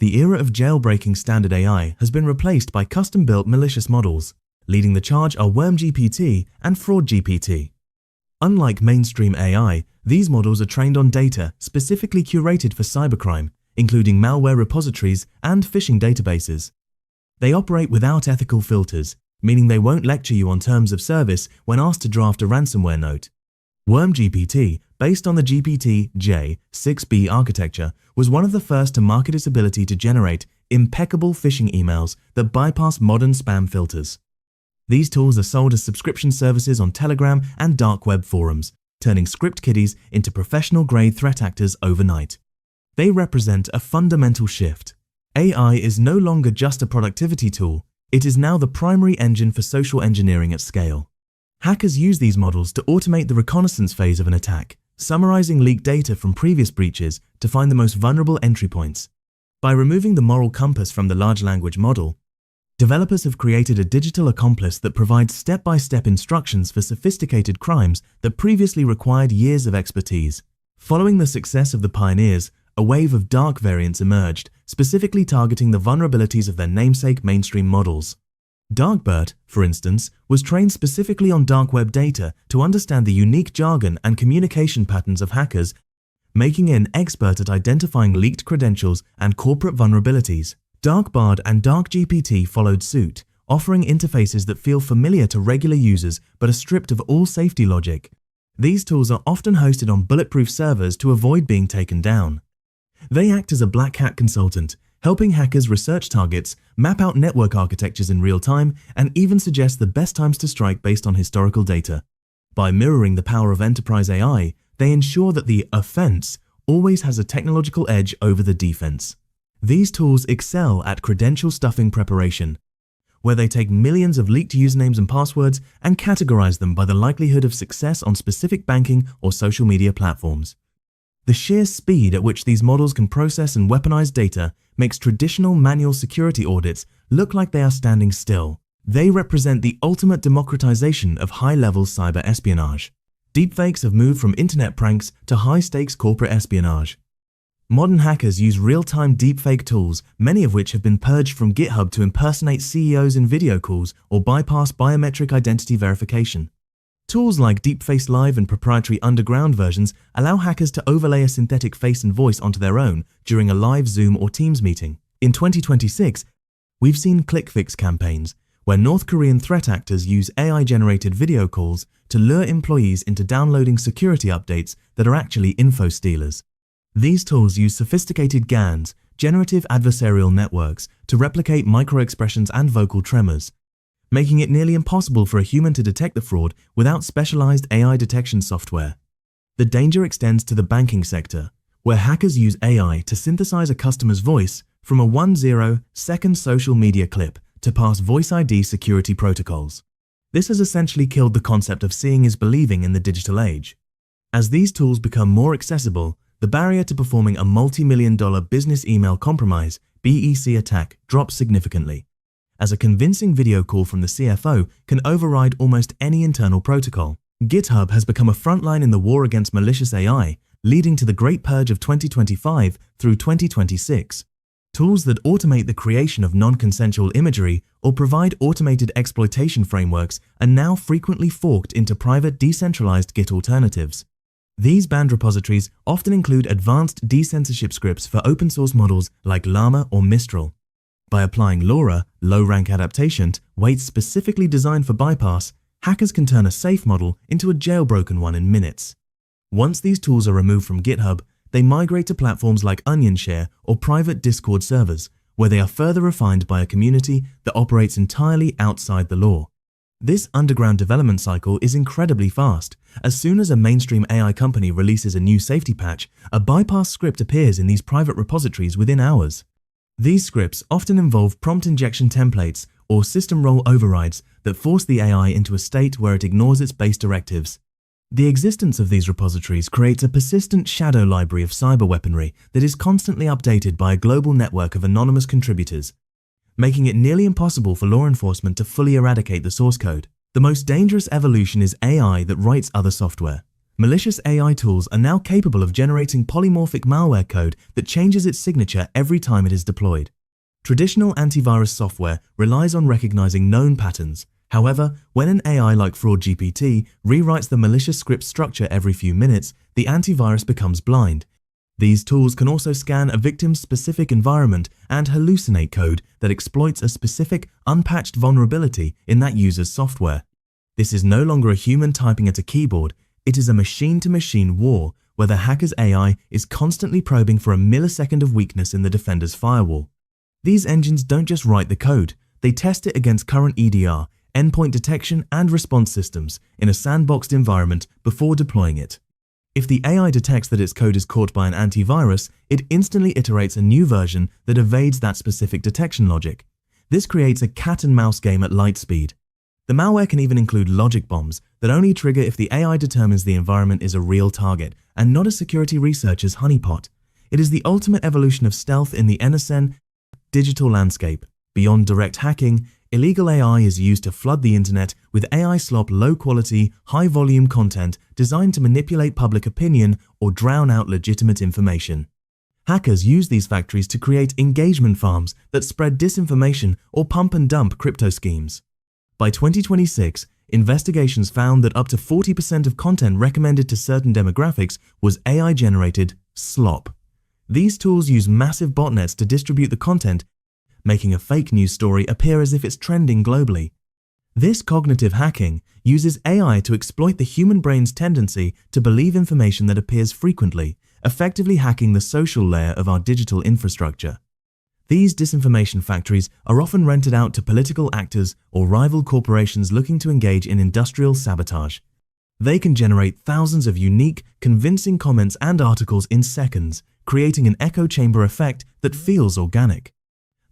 The era of jailbreaking standard AI has been replaced by custom-built malicious models. Leading the charge are WormGPT and FraudGPT. Unlike mainstream AI, these models are trained on data specifically curated for cybercrime, including malware repositories and phishing databases. They operate without ethical filters, meaning they won't lecture you on terms of service when asked to draft a ransomware note. WormGPT, based on the GPT-J6B architecture, was one of the first to market its ability to generate impeccable phishing emails that bypass modern spam filters. These tools are sold as subscription services on Telegram and dark web forums, turning script kiddies into professional-grade threat actors overnight. They represent a fundamental shift. AI is no longer just a productivity tool, it is now the primary engine for social engineering at scale. Hackers use these models to automate the reconnaissance phase of an attack, summarizing leaked data from previous breaches to find the most vulnerable entry points. By removing the moral compass from the large language model, developers have created a digital accomplice that provides step-by-step instructions for sophisticated crimes that previously required years of expertise. Following the success of the pioneers, a wave of dark variants emerged, specifically targeting the vulnerabilities of their namesake mainstream models. DarkBERT, for instance, was trained specifically on dark web data to understand the unique jargon and communication patterns of hackers, making it an expert at identifying leaked credentials and corporate vulnerabilities. DarkBERT and DarkGPT followed suit, offering interfaces that feel familiar to regular users but are stripped of all safety logic. These tools are often hosted on bulletproof servers to avoid being taken down. They act as a black hat consultant, helping hackers research targets, map out network architectures in real time, and even suggest the best times to strike based on historical data. By mirroring the power of enterprise AI, they ensure that the offense always has a technological edge over the defense. These tools excel at credential stuffing preparation, where they take millions of leaked usernames and passwords and categorize them by the likelihood of success on specific banking or social media platforms. The sheer speed at which these models can process and weaponize data makes traditional manual security audits look like they are standing still. They represent the ultimate democratization of high-level cyber espionage. Deepfakes have moved from internet pranks to high-stakes corporate espionage. Modern hackers use real-time deepfake tools, many of which have been purged from GitHub to impersonate CEOs in video calls or bypass biometric identity verification. Tools like Deepface Live and proprietary underground versions allow hackers to overlay a synthetic face and voice onto their own during a live Zoom or Teams meeting. In 2026, we've seen ClickFix campaigns, where North Korean threat actors use AI-generated video calls to lure employees into downloading security updates that are actually info stealers. These tools use sophisticated GANs, generative adversarial networks, to replicate microexpressions and vocal tremors, making it nearly impossible for a human to detect the fraud without specialized AI detection software. The danger extends to the banking sector, where hackers use AI to synthesize a customer's voice from a 10-second social media clip to pass Voice ID security protocols. This has essentially killed the concept of seeing is believing in the digital age. As these tools become more accessible, the barrier to performing a multi-million-dollar business email compromise (BEC) attack drops significantly, as a convincing video call from the CFO can override almost any internal protocol. GitHub has become a frontline in the war against malicious AI, leading to the Great Purge of 2025 through 2026. Tools that automate the creation of non-consensual imagery or provide automated exploitation frameworks are now frequently forked into private decentralized Git alternatives. These banned repositories often include advanced decensorship scripts for open-source models like Llama or Mistral. By applying LoRa, low-rank adaptation, weights specifically designed for bypass, hackers can turn a safe model into a jailbroken one in minutes. Once these tools are removed from GitHub, they migrate to platforms like OnionShare or private Discord servers, where they are further refined by a community that operates entirely outside the law. This underground development cycle is incredibly fast. As soon as a mainstream AI company releases a new safety patch, a bypass script appears in these private repositories within hours. These scripts often involve prompt injection templates or system role overrides that force the AI into a state where it ignores its base directives. The existence of these repositories creates a persistent shadow library of cyber weaponry that is constantly updated by a global network of anonymous contributors, making it nearly impossible for law enforcement to fully eradicate the source code. The most dangerous evolution is AI that writes other software. Malicious AI tools are now capable of generating polymorphic malware code that changes its signature every time it is deployed. Traditional antivirus software relies on recognizing known patterns. However, when an AI like FraudGPT rewrites the malicious script structure every few minutes, the antivirus becomes blind. These tools can also scan a victim's specific environment and hallucinate code that exploits a specific, unpatched vulnerability in that user's software. This is no longer a human typing at a keyboard, it is a machine-to-machine war where the hacker's AI is constantly probing for a millisecond of weakness in the defender's firewall. These engines don't just write the code, they test it against current EDR, endpoint detection and response systems in a sandboxed environment before deploying it. If the AI detects that its code is caught by an antivirus, it instantly iterates a new version that evades that specific detection logic. This creates a cat-and-mouse game at light speed. The malware can even include logic bombs that only trigger if the AI determines the environment is a real target and not a security researcher's honeypot. It is the ultimate evolution of stealth in the NSN digital landscape. Beyond direct hacking, illegal AI is used to flood the internet with AI slop low-quality, high-volume content designed to manipulate public opinion or drown out legitimate information. Hackers use these factories to create engagement farms that spread disinformation or pump-and-dump crypto schemes. By 2026, investigations found that up to 40% of content recommended to certain demographics was AI-generated slop. These tools use massive botnets to distribute the content, making a fake news story appear as if it's trending globally. This cognitive hacking uses AI to exploit the human brain's tendency to believe information that appears frequently, effectively hacking the social layer of our digital infrastructure. These disinformation factories are often rented out to political actors or rival corporations looking to engage in industrial sabotage. They can generate thousands of unique, convincing comments and articles in seconds, creating an echo chamber effect that feels organic.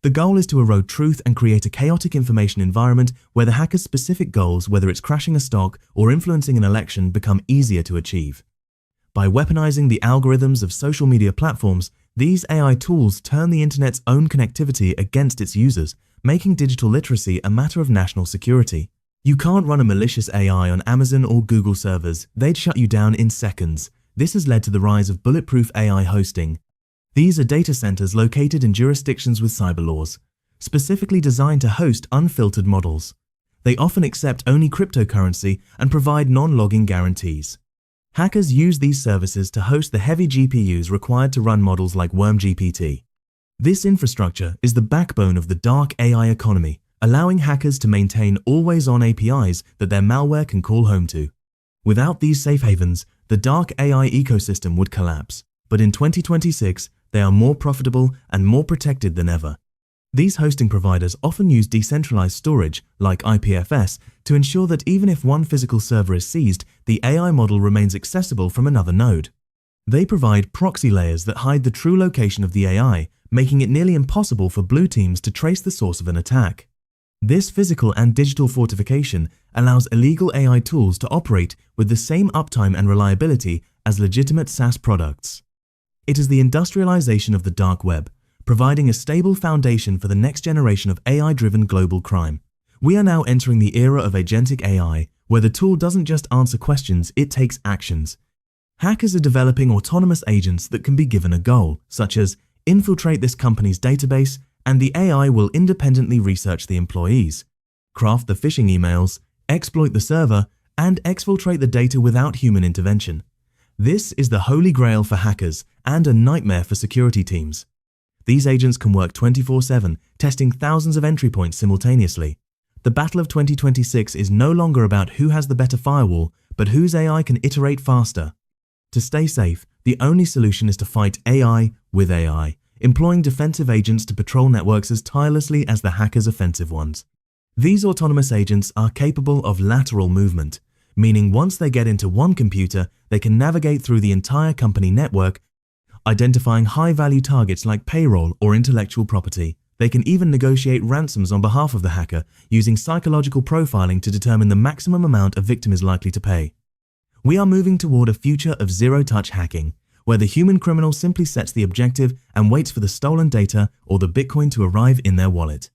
The goal is to erode truth and create a chaotic information environment where the hacker's specific goals, whether it's crashing a stock or influencing an election, become easier to achieve. By weaponizing the algorithms of social media platforms, these AI tools turn the internet's own connectivity against its users, making digital literacy a matter of national security. You can't run a malicious AI on Amazon or Google servers, they'd shut you down in seconds. This has led to the rise of bulletproof AI hosting. These are data centers located in jurisdictions with cyber laws, specifically designed to host unfiltered models. They often accept only cryptocurrency and provide non-logging guarantees. Hackers use these services to host the heavy GPUs required to run models like WormGPT. This infrastructure is the backbone of the dark AI economy, allowing hackers to maintain always-on APIs that their malware can call home to. Without these safe havens, the dark AI ecosystem would collapse. But in 2026, they are more profitable and more protected than ever. These hosting providers often use decentralized storage, like IPFS, to ensure that even if one physical server is seized, the AI model remains accessible from another node. They provide proxy layers that hide the true location of the AI, making it nearly impossible for blue teams to trace the source of an attack. This physical and digital fortification allows illegal AI tools to operate with the same uptime and reliability as legitimate SaaS products. It is the industrialization of the dark web, providing a stable foundation for the next generation of AI-driven global crime. We are now entering the era of agentic AI, where the tool doesn't just answer questions, it takes actions. Hackers are developing autonomous agents that can be given a goal, such as infiltrate this company's database, and the AI will independently research the employees, craft the phishing emails, exploit the server, and exfiltrate the data without human intervention. This is the holy grail for hackers and a nightmare for security teams. These agents can work 24/7, testing thousands of entry points simultaneously. The battle of 2026 is no longer about who has the better firewall, but whose AI can iterate faster. To stay safe, the only solution is to fight AI with AI, employing defensive agents to patrol networks as tirelessly as the hackers' offensive ones. These autonomous agents are capable of lateral movement, meaning once they get into one computer, they can navigate through the entire company network, identifying high-value targets like payroll or intellectual property. They can even negotiate ransoms on behalf of the hacker, using psychological profiling to determine the maximum amount a victim is likely to pay. We are moving toward a future of zero-touch hacking, where the human criminal simply sets the objective and waits for the stolen data or the Bitcoin to arrive in their wallet.